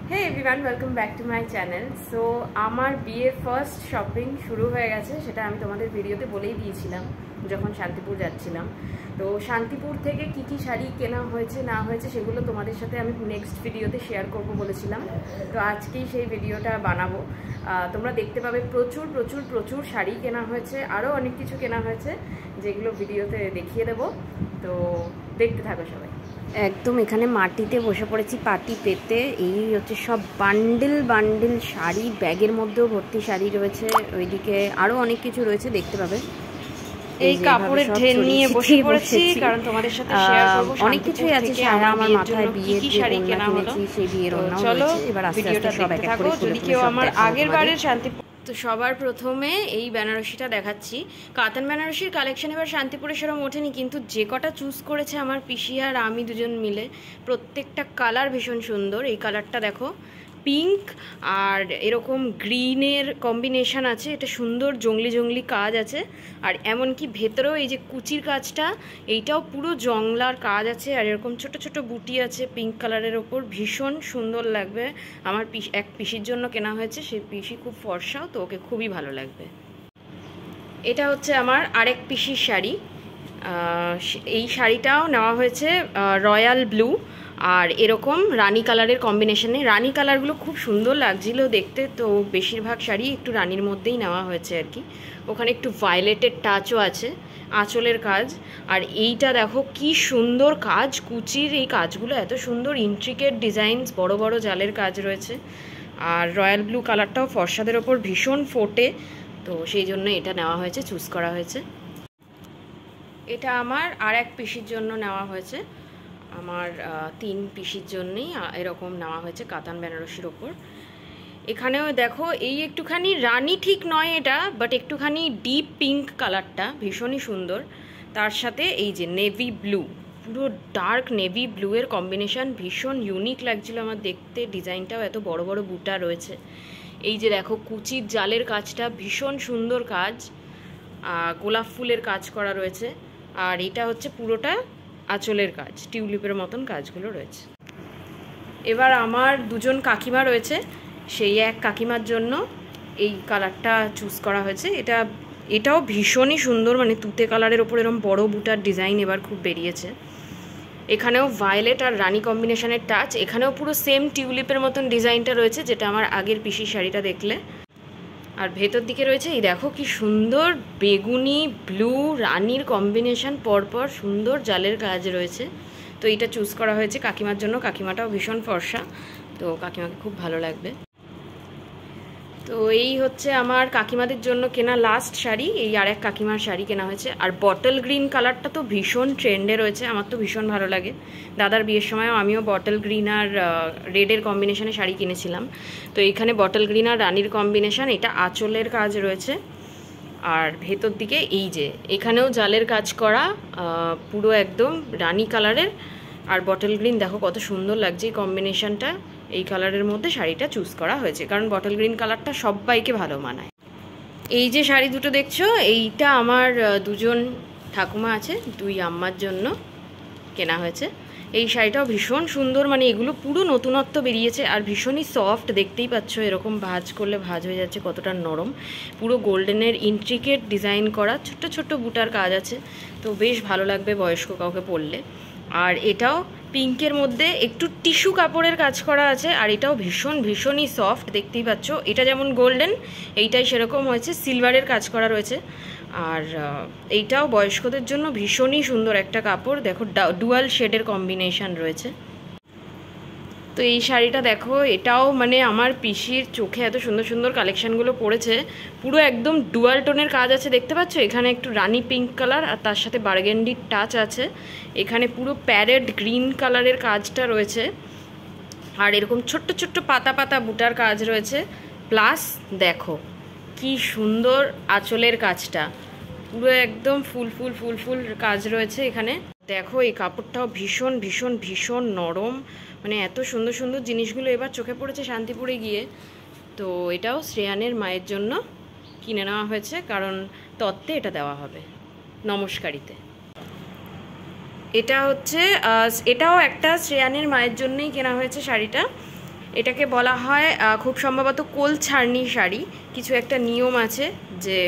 Hey everyone, welcome back to my channel. So আমার বিয়ের first shopping শুরু হয়ে গেছে, সেটা আমি তোমাদের ভিডিওতে বলেই দিয়েছিলাম যখন শান্তিপুর যাচ্ছিলাম। তো শান্তিপুর থেকে কি কি শাড়ি কেনা হয়েছে না হয়েছে সেগুলো তোমাদের সাথে আমি নেক্সট ভিডিওতে শেয়ার করব বলেছিলাম। তো আজকেই সেই ভিডিওটা বানাবো। তোমরা দেখতে পাবে প্রচুর প্রচুর প্রচুর শাড়ি কেনা হয়েছে, আরও অনেক কিছু কেনা হয়েছে যেগুলো ভিডিওতে দেখিয়ে দেবো। তো দেখতে থাকো সবাই। একদম এখানে মাটিতে বসে পড়েছি পাটি পেতে। এই হচ্ছে সব বান্ডিল বান্ডিল শাড়ি, ব্যাগের মধ্যেও ভর্তি শাড়ি রয়েছে, ওইদিকে আরও অনেক কিছু রয়েছে দেখতে পাবে। এই কাপড়ের ঢের নিয়ে বসে পড়েছি কারণ তোমাদের সাথে শেয়ার করব অনেক কিছুই আছে। সারা আমার মাথায় বিয়ের যে শাড়ি কেনা হলো সেই বিয়ের ওড়না রয়েছে। এবার আস্তে আস্তে সব এক এক করে যদি কেউ আমার আগের বারের শান্তিপুর। তো সবার প্রথমে এই বেনারসিটা দেখাচ্ছি। কাতান বেনারসির কালেকশন এবার শান্তিপুরে সেরকম ওঠেনি, কিন্তু যে কটা চুজ করেছে আমার পিসি আর আমি দুজন মিলে, প্রত্যেকটা কালার ভীষণ সুন্দর। এই কালারটা দেখো, পিঙ্ক আর এরকম গ্রিনের কম্বিনেশন আছে, এটা সুন্দর জংলি জংলি কাজ আছে। আর এমনকি ভেতরেও এই যে কুচির কাজটা, এইটাও পুরো জংলার কাজ আছে, আর এরকম ছোট ছোট বুটি আছে পিঙ্ক কালারের ওপর, ভীষণ সুন্দর লাগবে। আমার এক পিসির জন্য কেনা হয়েছে, সেই পিসি খুব ফর্সাও, তো ওকে খুবই ভালো লাগবে। এটা হচ্ছে আমার আরেক পিসির শাড়ি। এই শাড়িটাও নেওয়া হয়েছে রয়্যাল ব্লু আর এরকম রানী কালারের কম্বিনেশনে। রানী কালারগুলো খুব সুন্দর লাগছিল দেখতে, তো বেশিরভাগ শাড়ি একটু রানীর মধ্যেই নেওয়া হয়েছে আর কি। ওখানে একটু ভায়োলেটের টাচও আছে, আঁচলের কাজ। আর এইটা দেখো কি সুন্দর কাজ, কুচির এই কাজগুলো এত সুন্দর, ইন্ট্রিকেট ডিজাইনস, বড় বড় জালের কাজ রয়েছে। আর রয়্যাল ব্লু কালারটাও ফর্সাদের ওপর ভীষণ ফোটে, তো সেই জন্য এটা নেওয়া হয়েছে, চুজ করা হয়েছে। এটা আমার আর এক পিসির জন্য নেওয়া হয়েছে। আমার 3 পিসির জন্যই এরকম নেওয়া হয়েছে কাতান বেনারসির ওপর। এখানেও দেখো এই একটুখানি রানী ঠিক নয় এটা, বাট একটুখানি ডিপ পিঙ্ক কালারটা ভীষণই সুন্দর। তার সাথে এই যে নেভি ব্লু, পুরো ডার্ক নেভি ব্লু এর কম্বিনেশন, ভীষণ ইউনিক লাগছিল আমার দেখতে। ডিজাইনটাও এত বড় বড় বুটা রয়েছে। এই যে দেখো কুচির জালের কাজটা, ভীষণ সুন্দর কাজ, গোলাপ ফুলের কাজ করা রয়েছে। আর এটা হচ্ছে পুরোটা আঁচলের কাজ, টিউলিপের মতন কাজগুলো রয়েছে। এবার আমার দুজন কাকিমা রয়েছে, সেই এক কাকিমার জন্য এই কালারটা চুজ করা হয়েছে। এটাও ভীষণই সুন্দর, মানে তুতে কালারের ওপর এরকম বড় বুটার ডিজাইন এবার খুব বেরিয়েছে। এখানেও ভায়োলেট আর রানী কম্বিনেশনের টাচ, এখানেও পুরো সেম টিউলিপের মতন ডিজাইনটা রয়েছে, যেটা আমার আগের পিসির শাড়িটা দেখলে। আর ভেতর দিকে রয়েছে এই দেখো কি সুন্দর বেগুনি ব্লু রানীর কম্বিনেশন, পরপর সুন্দর জালের কাজ রয়েছে। তো এইটা চুজ করা হয়েছে কাকিমার জন্য। কাকিমাটাও ভীষণ ফর্সা, তো কাকিমাকে খুব ভালো লাগবে। তো এই হচ্ছে আমার কাকিমাদের জন্য কেনা লাস্ট শাড়ি। এই আর এক কাকিমার শাড়ি কেনা হয়েছে। আর বটল গ্রিন কালারটা তো ভীষণ ট্রেন্ডে রয়েছে, আমার তো ভীষণ ভালো লাগে। দাদার বিয়ের সময়ও আমিও বটল গ্রিন আর রেডের কম্বিনেশনে শাড়ি কিনেছিলাম। তো এইখানে বটল গ্রিন আর রানীর কম্বিনেশন, এটা আঁচলের কাজ রয়েছে। আর ভেতর দিকে এই যে এখানেও জালের কাজ করা, পুরো একদম রানী কালারের। আর বটল গ্রিন দেখো কত সুন্দর লাগছে এই কম্বিনেশনটা। এই কালারের মধ্যে শাড়িটা চুজ করা হয়েছে, কারণ বটল গ্রিন কালারটা সবাইকে ভালো মানায়। এই যে শাড়ি দুটো দেখছো, এইটা আমার দুজন ঠাকুমা আছে, 2 আম্মার জন্য কেনা হয়েছে। এই শাড়িটাও ভীষণ সুন্দর, মানে এগুলো পুরো নতুনত্ব বেরিয়েছে আর ভীষণই সফট, দেখতেই পাচ্ছ এরকম ভাঁজ করলে ভাঁজ হয়ে যাচ্ছে, কতটা নরম। পুরো গোল্ডেনের ইন্ট্রিকেট ডিজাইন করা, ছোট্ট ছোট্ট বুটার কাজ আছে, তো বেশ ভালো লাগবে বয়স্ক কাউকে পরলে। আর এটাও পিঙ্কের মধ্যে একটু টিস্যু কাপড়ের কাজ করা আছে, আর এটাও ভীষণই সফট, দেখতেই পাচ্ছ। এটা যেমন গোল্ডেন, এইটাই সেরকম হয়েছে, সিলভারের কাজ করা রয়েছে। আর এইটাও বয়স্কদের জন্য ভীষণই সুন্দর একটা কাপড়, দেখো ডুয়াল শেডের কম্বিনেশন রয়েছে। তো এই শাড়িটা দেখো, এটাও মানে আমার পিসির চোখে এত সুন্দর সুন্দর কালেকশানগুলো পড়েছে, পুরো একদম ডুয়াল টোনের কাজ আছে, দেখতে পাচ্ছ। এখানে একটু রানী পিঙ্ক কালার আর তার সাথে বার্গেন্ডির টাচ আছে। এখানে পুরো প্যারেট গ্রিন কালারের কাজটা রয়েছে, আর এরকম ছোট্ট ছোট্ট পাতা পাতা বুটার কাজ রয়েছে। প্লাস দেখো কি সুন্দর আঁচলের কাজটা, পুরো একদম ফুল ফুল ফুল ফুল কাজ রয়েছে এখানে। দেখো এই কাপড়টাও ভীষণ নরম, মানে এত সুন্দর সুন্দর জিনিসগুলো এবার চোখে পড়েছে শান্তিপুরে গিয়ে। তো এটাও শ্রেয়ানের মায়ের জন্য কিনে নেওয়া হয়েছে, কারণ তত্ত্বে এটা দেওয়া হবে নমস্কারিতে। এটা হচ্ছে এটাও একটা শ্রেয়ানের মায়ের জন্যই কেনা হয়েছে শাড়িটা। এটাকে বলা হয় খুব সম্ভবত কোল ছাড়নি শাড়ি। কিছু একটা নিয়ম আছে যে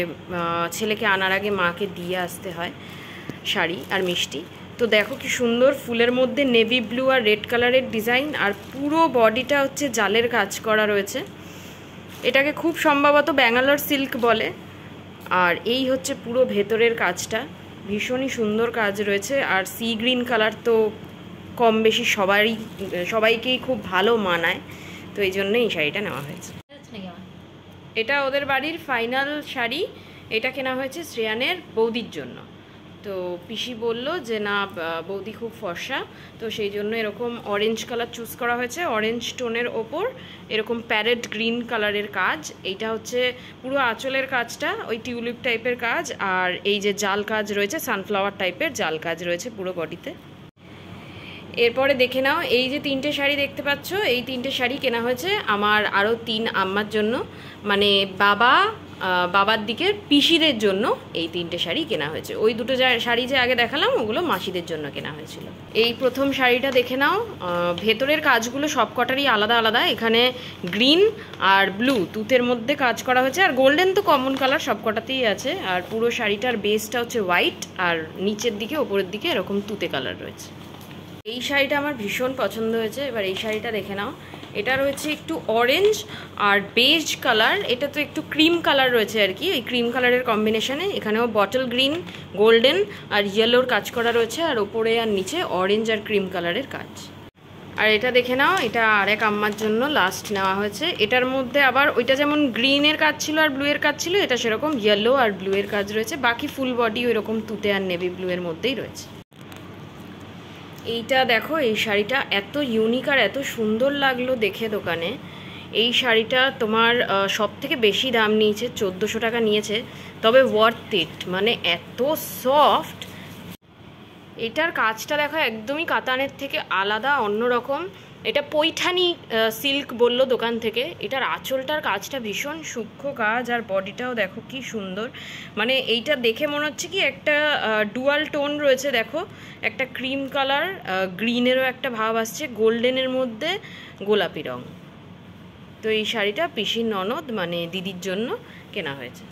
ছেলেকে আনার আগে মাকে দিয়ে আসতে হয় শাড়ি আর মিষ্টি। তো দেখো কি সুন্দর ফুলের মধ্যে নেভি ব্লু আর রেড কালারের ডিজাইন, আর পুরো বডিটা হচ্ছে জালের কাজ করা রয়েছে। এটাকে খুব সম্ভবত ব্যাঙ্গালোর সিল্ক বলে। আর এই হচ্ছে পুরো ভেতরের কাজটা, ভীষণই সুন্দর কাজ রয়েছে। আর সি গ্রিন কালার তো কম বেশি সবাইকেই খুব ভালো মানায়, তো এই জন্যই এই শাড়িটা নেওয়া হয়েছে। এটা ওদের বাড়ির ফাইনাল শাড়ি। এটা কেনা হয়েছে শ্রেয়ানের বৌদির জন্য। তো পিসি বলল যে না বৌদি খুব ফর্সা, তো সেই জন্য এরকম অরেঞ্জ কালার চুজ করা হয়েছে। অরেঞ্জ টোনের ওপর এরকম প্যারেট গ্রিন কালারের কাজ। এইটা হচ্ছে পুরো আঁচলের কাজটা ওই টিউলিপ টাইপের কাজ, আর এই যে জাল কাজ রয়েছে সানফ্লাওয়ার টাইপের জাল কাজ রয়েছে পুরো বডিতে। এরপরে দেখে নাও, এই যে 3টে শাড়ি দেখতে পাচ্ছ, এই 3টে শাড়ি কেনা হয়েছে আমার আরও 3 আম্মার জন্য, মানে বাবার দিকের পিসিদের জন্য এই 3টে শাড়ি কেনা হয়েছে। ওই দুটো শাড়ি যে আগে দেখালাম ওগুলো মাসিদের জন্য কেনা হয়েছিল। এই প্রথম শাড়িটা দেখে নাও, ভেতরের কাজগুলো সব কটারই আলাদা আলাদা। এখানে গ্রিন আর ব্লু তুতের মধ্যে কাজ করা হয়েছে, আর গোল্ডেন তো কমন কালার সব কটাতেই আছে। আর পুরো শাড়িটার বেসটা হচ্ছে হোয়াইট, আর নিচের দিকে ওপরের দিকে এরকম তুতে কালার রয়েছে। এই শাড়িটা আমার ভীষণ পছন্দ হয়েছে। এবার এই শাড়িটা দেখে নাও, এটা রয়েছে একটু অরেঞ্জ আর বেজ কালার। এটা তো একটু ক্রিম কালার রয়েছে আর কি, এই ক্রিম কালারের কম্বিনেশনে এখানেও বটল গ্রিন, গোল্ডেন আর ইয়েলোর কাজ করা রয়েছে, আর ওপরে আর নিচে অরেঞ্জ আর ক্রিম কালারের কাজ। আর এটা দেখে নাও, এটা আরেক আম্মার জন্য লাস্ট নেওয়া হয়েছে। এটার মধ্যে আবার ওইটা যেমন গ্রিনের কাজ ছিল আর ব্লু এর কাজ ছিল, এটা সেরকম ইয়েলো আর ব্লু এর কাজ রয়েছে। বাকি ফুল বডি ওই রকম তুতে আর নেভি ব্লু এর মধ্যেই রয়েছে। এইটা দেখো, এই শাড়িটা এত ইউনিক আর এত সুন্দর লাগলো দেখে দোকানে। এই শাড়িটা তোমার সব থেকে বেশি দাম নিয়েছে, 1400 টাকা নিয়েছে, তবে ওয়ার্থ ইট, মানে এত সফট। এটার কাজটা দেখো একদমই কাতানের থেকে আলাদা, অন্যরকম। এটা পৈঠানি সিল্ক বললো দোকান থেকে। এটার আঁচলটার কাজটা ভীষণ সূক্ষ্ম কাজ, আর বডিটাও দেখো কি সুন্দর। মানে এইটা দেখে মনে হচ্ছে কি একটা ডুয়াল টোন রয়েছে, দেখো একটা ক্রিম কালার, গ্রিনেরও একটা ভাব আসছে, গোল্ডেনের মধ্যে গোলাপি রং। তো এই শাড়িটা পিসির ননদ মানে দিদির জন্য কেনা হয়েছে।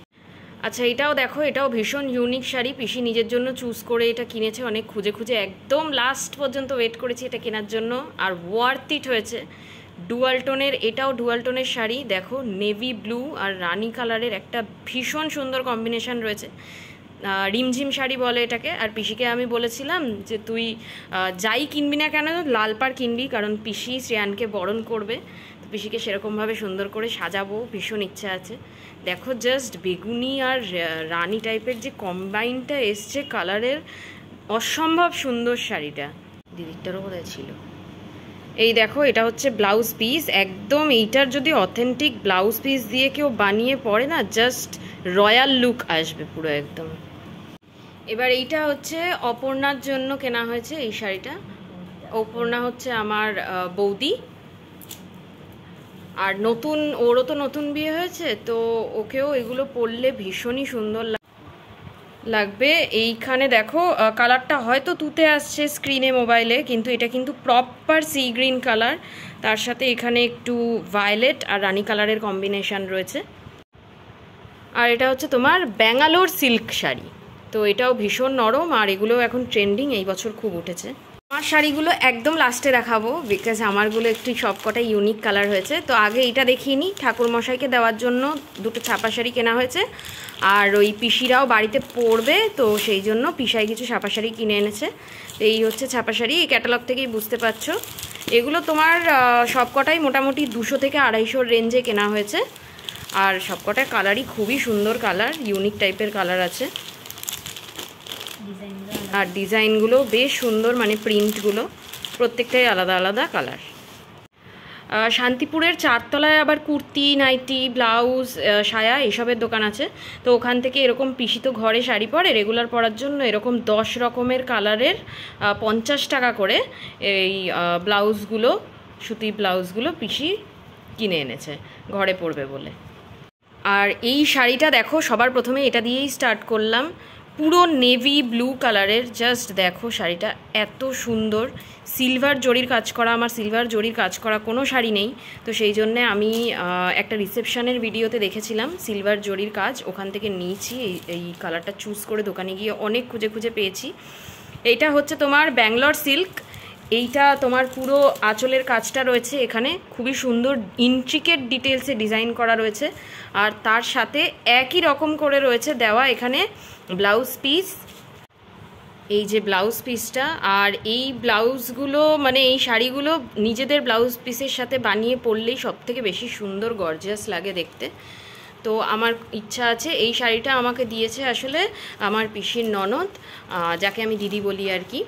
আচ্ছা এটাও দেখো, এটাও ভীষণ ইউনিক শাড়ি। পিসি নিজের জন্য চুজ করে এটা কিনেছে, অনেক খুঁজে খুঁজে একদম লাস্ট পর্যন্ত ওয়েট করেছি এটা কেনার জন্য, আর ওয়ার্থ ইট হয়েছে। ডুয়াল টোনের, এটাও ডুয়াল টোনের শাড়ি। দেখো নেভি ব্লু আর রানি কালারের একটা ভীষণ সুন্দর কম্বিনেশন রয়েছে। রিমঝিম শাড়ি বলে এটাকে। আর পিসিকে আমি বলেছিলাম যে তুই যাই কিনবি না কেন লাল পাড় কিনবি, কারণ পিসি শ্রেয়ানকে বরণ করবে। তো পিসিকে সেরকমভাবে সুন্দর করে সাজাবো ভীষণ ইচ্ছা আছে। দেখো জাস্ট বেগুনি আর রানি টাইপের যে কম্বাইনটা এসছে কালারের, অসম্ভব সুন্দর শাড়িটা। দিদিরটারও বোধহয় ছিল। এই দেখো, এটা হচ্ছে ব্লাউজ পিস, একদম এইটার যদি অথেন্টিক ব্লাউজ পিস দিয়ে কেউ বানিয়ে পরে না, জাস্ট রয়্যাল লুক আসবে পুরো একদম। এবার এইটা হচ্ছে অপর্ণার জন্য কেনা হয়েছে এই শাড়িটা। অপর্ণা হচ্ছে আমার বৌদি, আর নতুন, ওরও তো নতুন বিয়ে হয়েছে, তো ওকেও এগুলো পরলে ভীষণই সুন্দর লাগবে। এইখানে দেখো কালারটা হয়তো তুতে আসছে স্ক্রিনে মোবাইলে, কিন্তু এটা কিন্তু প্রপার সি গ্রিন কালার, তার সাথে এখানে একটু ভায়োলেট আর রানি কালারের কম্বিনেশন রয়েছে। আর এটা হচ্ছে তোমার ব্যাঙ্গালোর সিল্ক শাড়ি, তো এটাও ভীষণ নরম, আর এগুলো এখন ট্রেন্ডিং, এই বছর খুব উঠেছে। আমার শাড়িগুলো একদম লাস্টে দেখাবো, বিকজ আমারগুলো একটু সবকটাই ইউনিক কালার হয়েছে। তো আগে এটা দেখিয়ে নিই, ঠাকুরমশাইকে দেওয়ার জন্য দুটো ছাপা শাড়ি কেনা হয়েছে, আর ওই পিসিরাও বাড়িতে পরবে, তো সেই জন্য পিসাই কিছু ছাপা শাড়ি কিনে এনেছে। তো এই হচ্ছে ছাপা শাড়ি, এই ক্যাটালগ থেকেই বুঝতে পারছো। এগুলো তোমার সবকটাই মোটামুটি 200 থেকে 250 রেঞ্জে কেনা হয়েছে, আর সবকটার কালারই খুবই সুন্দর কালার, ইউনিক টাইপের কালার আছে, আর ডিজাইনগুলো বেশ সুন্দর, মানে প্রিন্টগুলো প্রত্যেকটাই আলাদা আলাদা কালার। শান্তিপুরের 4 তলায় আবার কুর্তি, নাইটি, ব্লাউজ, সায়া এসবের দোকান আছে। তো ওখান থেকে এরকম পিসি তো ঘরে শাড়ি পরে রেগুলার পরার জন্য, এরকম 10 রকমের কালারের 50 টাকা করে এই ব্লাউজগুলো, সুতি ব্লাউজগুলো পিসি কিনে এনেছে ঘরে পরবে বলে। আর এই শাড়িটা দেখো, সবার প্রথমে এটা দিয়েই স্টার্ট করলাম। পুরো নেভি ব্লু কালারের। জাস্ট দেখো শাড়িটা এত সুন্দর, সিলভার জরির কাজ করা। আমার সিলভার জরির কাজ করা কোনো শাড়ি নেই, তো সেই জন্যে আমি একটা রিসেপশনের ভিডিওতে দেখেছিলাম সিলভার জরির কাজ, ওখান থেকে নিয়েছি। এই কালারটা চুজ করে দোকানে গিয়ে অনেক খুঁজে খুঁজে পেয়েছি। এইটা হচ্ছে তোমার ব্যাঙ্গালোর সিল্ক। এইটা তোমার পুরো আঁচলের কাজটা রয়েছে এখানে, খুবই সুন্দর ইন্ট্রিকেট ডিটেলসে ডিজাইন করা রয়েছে। আর তার সাথে একই রকম করে রয়েছে দেওয়া এখানে ব্লাউজ পিস। এই যে ব্লাউজ পিসটা, আর এই ব্লাউজগুলো মানে এই শাড়িগুলো নিজেদের ব্লাউজ পিসের সাথে বানিয়ে পরলেই সব থেকে বেশি সুন্দর গর্জিয়াস লাগে দেখতে। তো আমার ইচ্ছা আছে, এই শাড়িটা আমাকে দিয়েছে আসলে আমার পিসির ননদ, যাকে আমি দিদি বলি আর কি।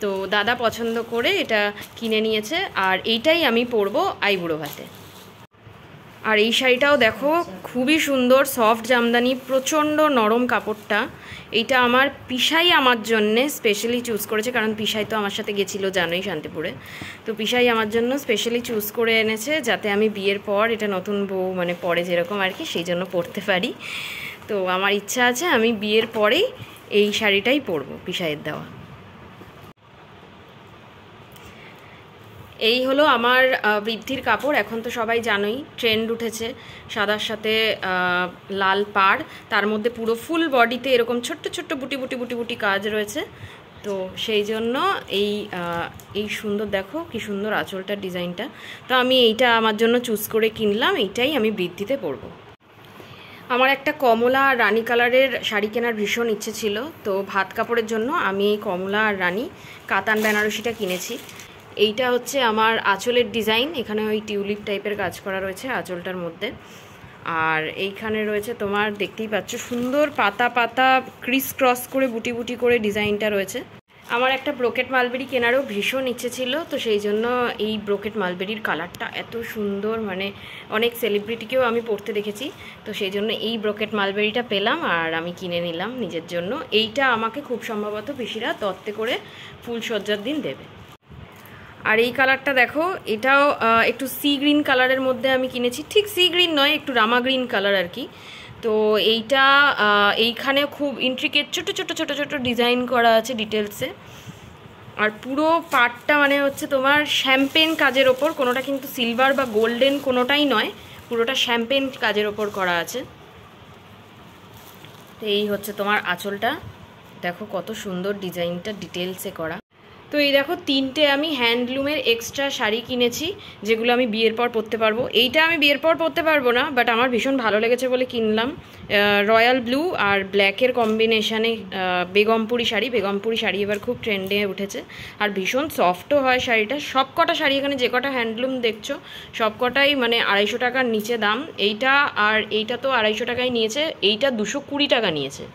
তো দাদা পছন্দ করে এটা কিনে নিয়েছে, আর এইটাই আমি পরবো আইবুড়ো ভাতে। আর এই শাড়িটাও দেখো খুবই সুন্দর, সফট জামদানি, প্রচণ্ড নরম কাপড়টা। এইটা আমার পিসাই আমার জন্যে স্পেশালি চুজ করেছে, কারণ পিসাই তো আমার সাথে গেছিলো জানোই শান্তিপুরে। তো পিসাই আমার জন্য স্পেশালি চুজ করে এনেছে যাতে আমি বিয়ের পর এটা নতুন বউ মানে পরে যেরকম আর কি সেই জন্য পরতে পারি। তো আমার ইচ্ছা আছে আমি বিয়ের পরেই এই শাড়িটাই পরবো পিসাইয়ের দেওয়া। এই হলো আমার বৃদ্ধির কাপড়। এখন তো সবাই জানোই ট্রেন্ড উঠেছে সাদার সাথে লাল পাড়, তার মধ্যে পুরো ফুল বডিতে এরকম ছোট্ট ছোট্ট বুটি বুটি বুটি বুটি কাজ রয়েছে। তো সেই জন্য এই সুন্দর দেখো কি সুন্দর আঁচলটার ডিজাইনটা। তো আমি এইটা আমার জন্য চুজ করে কিনলাম, এইটাই আমি বৃদ্ধিতে পরবো। আমার একটা কমলা আর রানী কালারের শাড়ি কেনার ভীষণ ইচ্ছে ছিল, তো ভাত কাপড়ের জন্য আমি এই কমলা আর রানী কাতান বেনারসিটা কিনেছি। এইটা হচ্ছে আমার আঁচলের ডিজাইন, এখানে ওই টিউলিপ টাইপের কাজ করা রয়েছে আঁচলটার মধ্যে। আর এইখানে রয়েছে তোমার দেখতেই পাচ্ছ সুন্দর পাতা পাতা ক্রিস ক্রস করে বুটি বুটি করে ডিজাইনটা রয়েছে। আমার একটা ব্রোকেট মালবেরি কেনারও ভীষণ ইচ্ছে ছিল, তো সেই জন্য এই ব্রোকেট মালবেরির কালারটা এত সুন্দর, মানে অনেক সেলিব্রিটিকেও আমি পরতে দেখেছি, তো সেই জন্য এই ব্রোকেট মালবেরিটা পেলাম আর আমি কিনে নিলাম নিজের জন্য। এইটা আমাকে খুব সম্ভবত পিসিরা তত্ত্বে করে ফুলসজ্জার দিন দেবে। আর এই কালারটা দেখো, এটাও একটু সি গ্রিন কালারের মধ্যে আমি কিনেছি, ঠিক সি গ্রিন নয়, একটু রামা গ্রিন কালার আর কি। তো এইটা এইখানে খুব ইন্ট্রিকেট ছোট ছোট ছোট ছোট ডিজাইন করা আছে ডিটেলসে। আর পুরো পার্টটা মানে হচ্ছে তোমার শ্যাম্পেন কাজের ওপর, কোনোটা কিন্তু সিলভার বা গোল্ডেন কোনোটাই নয়, পুরোটা শ্যাম্পেন কাজের ওপর করা আছে। তো এই হচ্ছে তোমার আঁচলটা, দেখো কত সুন্দর ডিজাইনটা ডিটেলসে করা। তো এই দেখো তিনটে আমি হ্যান্ডলুমের এক্সট্রা শাড়ি কিনেছি যেগুলো আমি বিয়ের পর পরতে পারবো। এইটা আমি বিয়ের পর পরতে পারবো না, বাট আমার ভীষণ ভালো লেগেছে বলে কিনলাম। রয়্যাল ব্লু আর ব্ল্যাকের কম্বিনেশানে বেগমপুরি শাড়ি। বেগমপুরি শাড়ি এবার খুব ট্রেন্ডে উঠেছে, আর ভীষণ সফটও হয় শাড়িটা। সব কটা শাড়ি এখানে যে কটা হ্যান্ডলুম দেখছো সব কটাই মানে 250 টাকার নিচে দাম। এইটা আর এইটা তো 250 টাকায় নিয়েছে, এইটা 220 টাকা নিয়েছে।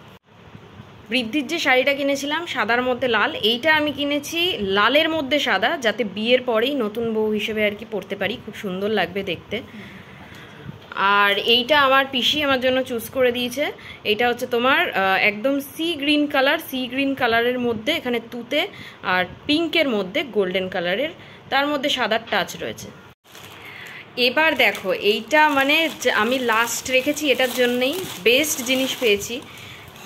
বৃদ্ধির যে শাড়িটা কিনেছিলাম সাদার মধ্যে লাল, এইটা আমি কিনেছি লালের মধ্যে সাদা, যাতে বিয়ের পরেই নতুন বউ হিসেবে আর কি পরতে পারি, খুব সুন্দর লাগবে দেখতে। আর এইটা আমার পিসি আমার জন্য চুজ করে দিয়েছে। এইটা হচ্ছে তোমার একদম sea green colour, sea green কালারের মধ্যে এখানে তুতে আর পিঙ্কের মধ্যে গোল্ডেন কালারের, তার মধ্যে সাদার টাচ রয়েছে। এবার দেখো এইটা মানে আমি লাস্ট রেখেছি এটার জন্যই, বেস্ট জিনিস পেয়েছি।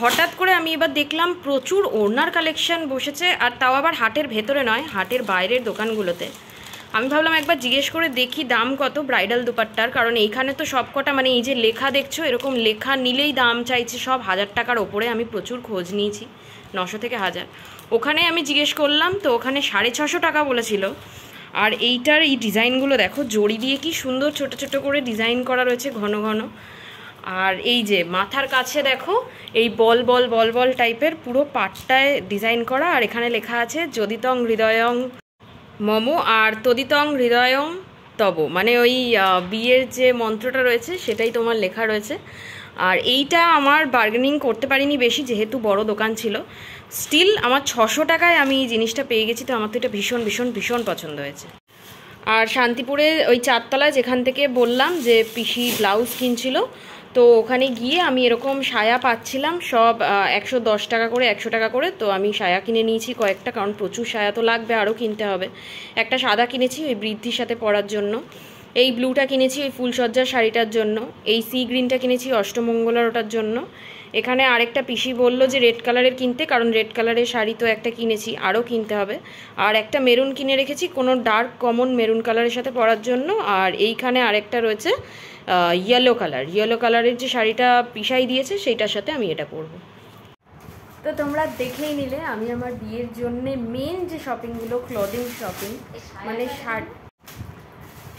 হঠাৎ করে আমি এবার দেখলাম প্রচুর ওড়নার কালেকশন বসেছে, আর তাও আবার হাটের ভেতরে নয়, হাটের বাইরের দোকানগুলোতে। আমি ভাবলাম একবার জিজ্ঞেস করে দেখি দাম কত ব্রাইডাল দুপাট্টার, কারণ এইখানে তো সবকটা মানে এই যে লেখা দেখছো এরকম লেখা নিলেই দাম চাইছে সব 1000 টাকার ওপরে। আমি প্রচুর খোঁজ নিয়েছি, 900 থেকে 1000। ওখানে আমি জিজ্ঞেস করলাম তো ওখানে 650 টাকা বলেছিল। আর এইটার এই ডিজাইনগুলো দেখো, জড়ি দিয়ে কি সুন্দর ছোট ছোট করে ডিজাইন করা রয়েছে ঘন ঘন। আর এই যে মাথার কাছে দেখো এই বল বল বল বল টাইপের পুরো পাটটায় ডিজাইন করা, আর এখানে লেখা আছে যদিতং হৃদয়ং মম আর তদিতং হৃদয়ং তব, মানে ওই বিয়ের যে মন্ত্রটা রয়েছে সেটাই তোমার লেখা রয়েছে। আর এইটা আমার বার্গেনিং করতে পারিনি বেশি, যেহেতু বড় দোকান ছিল। স্টিল আমার 600 টাকায় আমি এই জিনিসটা পেয়ে গেছি, তো আমার তো এটা ভীষণ ভীষণ ভীষণ পছন্দ হয়েছে। আর শান্তিপুরে ওই 4 তলায় যেখান থেকে বললাম যে পিসি ব্লাউজ কিনছিল, তো ওখানে গিয়ে আমি এরকম সায়া পাচ্ছিলাম সব 110 টাকা করে 100 টাকা করে। তো আমি সায়া কিনে নিয়েছি কয়েকটা, কারণ প্রচুর সায়া তো লাগবে, আরও কিনতে হবে। একটা সাদা কিনেছি ওই বৃদ্ধির সাথে পরার জন্য, এই ব্লুটা কিনেছি ওই ফুলসজ্জার শাড়িটার জন্য, এই সি গ্রিনটা কিনেছি অষ্টমঙ্গলার ওটার জন্য, এখানে আরেকটা পিসি বললো যে রেড কালারের কিনতে, কারণ রেড কালারের শাড়ি তো একটা কিনেছি, আরও কিনতে হবে। আর একটা মেরুন কিনে রেখেছি কোনো ডার্ক কমন মেরুন কালারের সাথে পরার জন্য। আর এইখানে আরেকটা রয়েছে ইয়েলো কালারের যে শাড়িটা পিসাই দিয়েছে সেইটার সাথে আমি এটা পরবো। তো তোমরা দেখেই নিলে আমি আমার বিয়ের জন্য মেন যে শপিংগুলো, ক্লদিং শপিং মানে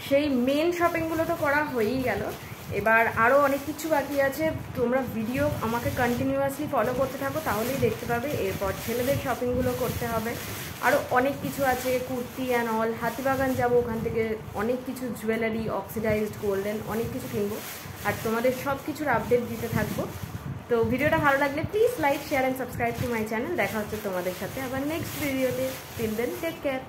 সেই মেন শপিংগুলো তো করা হয়েই গেল। এবার আরও অনেক কিছু বাকি আছে, তোমরা ভিডিও আমাকে কন্টিনিউয়াসলি ফলো করতে থাকো, তাহলেই দেখতে পাবে। এরপর ছেলেদের শপিংগুলো করতে হবে, আরও অনেক কিছু আছে, কুর্তি অ্যান্ড অল। হাতিবাগান যাবো, ওখান থেকে অনেক কিছু জুয়েলারি, অক্সিডাইজড গোল্ডেন অনেক কিছু কিনবো, আর তোমাদের সব কিছুর আপডেট দিতে থাকবো। তো ভিডিওটা ভালো লাগলে please like, share and subscribe to my channel. দেখা হচ্ছে তোমাদের সাথে আবার নেক্সট ভিডিওতে। Till then take care.